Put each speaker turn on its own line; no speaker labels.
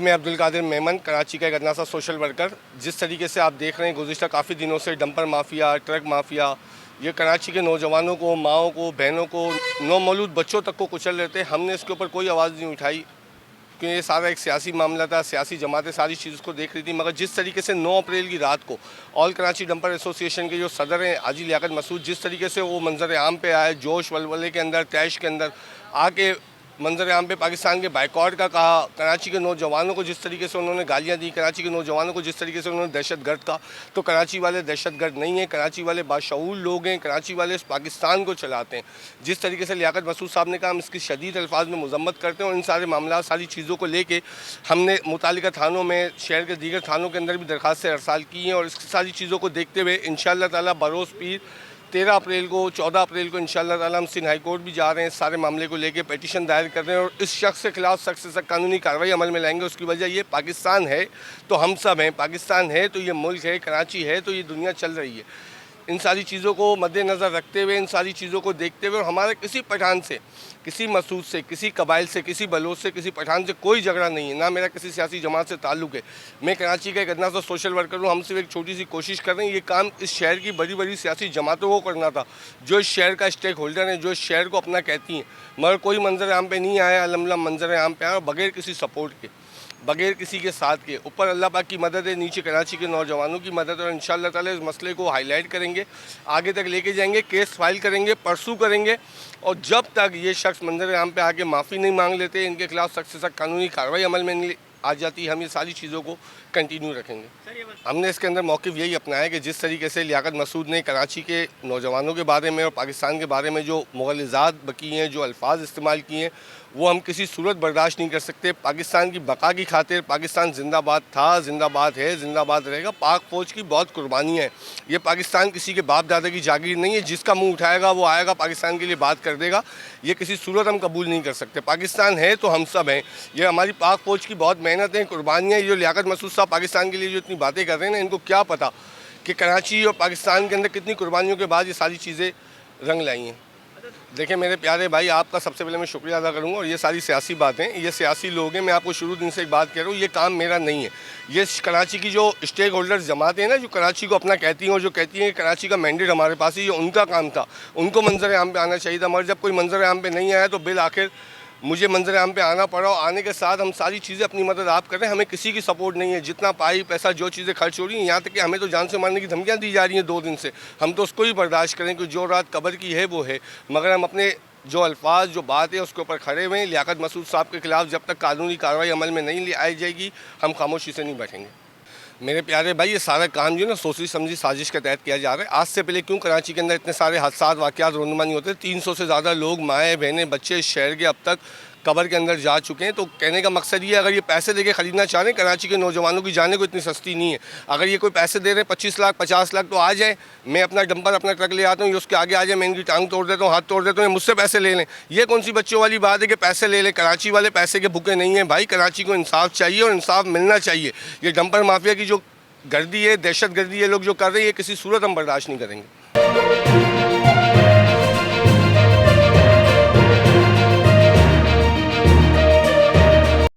मैं अब्दुल कादिर मेमन, कराची का एक अदना सा सोशल वर्कर। जिस तरीके से आप देख रहे हैं गुज़िश्ता काफ़ी दिनों से डंपर माफिया, ट्रक माफिया ये कराची के नौजवानों को, माओं को, बहनों को, नौमौलूद बच्चों तक को कुचल रहे थे। हमने इसके ऊपर कोई आवाज़ नहीं उठाई क्योंकि ये सारा एक सियासी मामला था, सियासी जमातें सारी चीज़ को देख रही थी। मगर जिस तरीके से 9 अप्रैल की रात को ऑल कराची डंपर एसोसिएशन के जो सदर हैं हाजी लियाकत मसूद, जिस तरीके से वो मंजर आम पे आए, जोश वलवले के अंदर, तैश के अंदर आके मंजर आम पे पाकिस्तान के बाइकॉट का कहा, कराची के नौजवानों को जिस तरीके से उन्होंने गालियाँ दी, कराची के नौजवानों को जिस तरीके से उन्होंने दहशतगर्द कहा, तो कराची वाले दहशतगर्द नहीं हैं, कराची वाले बाशऊर लोग हैं, कराची वाले इस पाकिस्तान को चलाते हैं। जिस तरीके से लियाकत मसूद साहब ने कहा, हम इसकी शदीद अल्फाज में मजम्मत करते हैं और इन सारे मामला सारी चीज़ों को लेके हमने मुतालिका थानों में, शहर के दीगर थानों के अंदर भी दरख्वास्त अरसाल की हैं और इसकी सारी चीज़ों को देखते हुए इंशाअल्लाह ताला बरोज़ पीर 13 अप्रैल को, 14 अप्रैल को इंशाअल्लाह ताला हम सिंध हाई कोर्ट भी जा रहे हैं। इस सारे मामले को लेके पिटीशन दायर कर रहे हैं और इस शख्स के खिलाफ सख्त से सख्त कानूनी कार्रवाई अमल में लाएंगे। उसकी वजह ये पाकिस्तान है तो हम सब हैं, पाकिस्तान है तो ये मुल्क है, कराची है तो ये दुनिया चल रही है। इन सारी चीज़ों को मद्देनज़र रखते हुए, इन सारी चीज़ों को देखते हुए और हमारे किसी पठान से, किसी मसूद से, किसी कबाइल से, किसी बलोच से, किसी पठान से कोई झगड़ा नहीं है, ना मेरा किसी सियासी जमात से ताल्लुक़ है। मैं कराची का एक अदना सा सोशल वर्कर हूँ। हम सिर्फ एक छोटी सी कोशिश कर रहे हैं। ये काम इस शहर की बड़ी बड़ी सियासी जमातों को करना था, जो इस शहर का स्टेक होल्डर है, जो इस शहर को अपना कहती हैं। मगर कोई मंजर आम पे नहीं आया, अल्हम्दुलिल्लाह मंजर आम पे आया बगैर किसी सपोर्ट के, बगैर किसी के साथ के। ऊपर अल्लाह पाक की मदद है, नीचे कराची के नौजवानों की मदद, और इंशाअल्लाह ताला इस मसले को हाईलाइट करेंगे, आगे तक लेके जाएंगे, केस फाइल करेंगे, परसू करेंगे। और जब तक ये शख्स मंजर आम पे आके माफ़ी नहीं मांग लेते, इनके खिलाफ सख्त से सख्त कानूनी कार्रवाई अमल में नहीं आ जाती, हम ये सारी चीज़ों को कंटिन्यू रखेंगे। हमने इसके अंदर मौक़िफ़ यही अपनाया है कि जिस तरीके से लियाकत मसूद ने कराची के नौजवानों के बारे में और पाकिस्तान के बारे में जो मुग़ल्लिज़ात बकी हैं, जो अल्फाज इस्तेमाल किए हैं, वो हम किसी सूरत बर्दाश्त नहीं कर सकते। पाकिस्तान की बका की खातिर पाकिस्तान जिंदाबाद था, जिंदाबाद है, जिंदाबाद रहेगा। पाक फ़ौज की बहुत कुर्बानी है। ये पाकिस्तान किसी के बाप दादा की जागीर नहीं है, जिसका मुंह उठाएगा वो आएगा पाकिस्तान के लिए बात कर देगा। ये किसी सूरत हम कबूल नहीं कर सकते। पाकिस्तान है तो हम सब हैं। ये हमारी पाक फ़ौज की बहुत मेहनत है, कुर्बानियाँ। जो लियाकत मसूद साहब पाकिस्तान के लिए जो इतनी बातें कर रहे हैं ना, इनको क्या पता कि कराची और पाकिस्तान के अंदर कितनी कुर्बानियों के बाद ये सारी चीज़ें रंग लाई हैं। देखिए मेरे प्यारे भाई, आपका सबसे पहले मैं शुक्रिया अदा करूंगा। और ये सारी सियासी बातें, ये सियासी लोग हैं। मैं आपको शुरू दिन से एक बात कह रहा हूँ, ये काम मेरा नहीं है। ये कराची की जो स्टेक होल्डर्स जमातें हैं ना, जो कराची को अपना कहती हैं और जो कहती हैं कि कराची का मैंडेट हमारे पास है, ये उनका काम था, उनको मंजर आम पे आना चाहिए था। मगर जब कोई मंजर आम पे नहीं आया तो बिल आखिर मुझे मंजर आम पे आना पड़ा। और आने के साथ हम सारी चीज़ें अपनी मदद आप कर रहे हैं। हमें किसी की सपोर्ट नहीं है। जितना पाई पैसा, जो चीज़ें खर्च हो रही हैं, यहाँ तक कि हमें तो जान से मारने की धमकियाँ दी जा रही हैं 2 दिन से। हम तो उसको ही बर्दाश्त करें कि जो रात कब्र की है वो है। मगर हम अपने जो अल्फाज, जो बात है, उसके ऊपर खड़े हुए हैं। लियाकत मसूद साहब के खिलाफ जब तक कानूनी कार्रवाई अमल में नहीं आई जाएगी, हम खामोशी से नहीं बैठेंगे। मेरे प्यारे भाई, ये सारा काम जो है ना सोची समझी साजिश के तहत किया जा रहा है। आज से पहले क्यों कराची के अंदर इतने सारे हादसा वाक़यात रोनुमा नहीं होते? 300 से ज़्यादा लोग, माएँ बहनें, बच्चे इस शहर के अब तक कब्र के अंदर जा चुके हैं। तो कहने का मकसद ये है, अगर ये पैसे देके ख़रीदना चाह रहे हैं, कराची के नौजवानों की जाने को इतनी सस्ती नहीं है। अगर ये कोई पैसे दे रहे हैं 25 लाख 50 लाख, तो आ जाए, मैं अपना डंपर, अपना ट्रक ले आता हूँ, ये उसके आगे आ जाए, मैं इनकी टांग तोड़ देता हूँ, हाथ तोड़ देता हूँ, मुझसे पैसे ले लें। ये कौन सी बच्चों वाली बात है कि पैसे ले लें? कराची वाले पैसे के भूखे नहीं हैं भाई। कराची को इंसाफ चाहिए और इंसाफ मिलना चाहिए। ये डंपर माफिया की जो गर्दी है, दहशत गर्दी ये लोग जो कर रहे हैं, ये किसी सूरत हम बर्दाश्त नहीं करेंगे।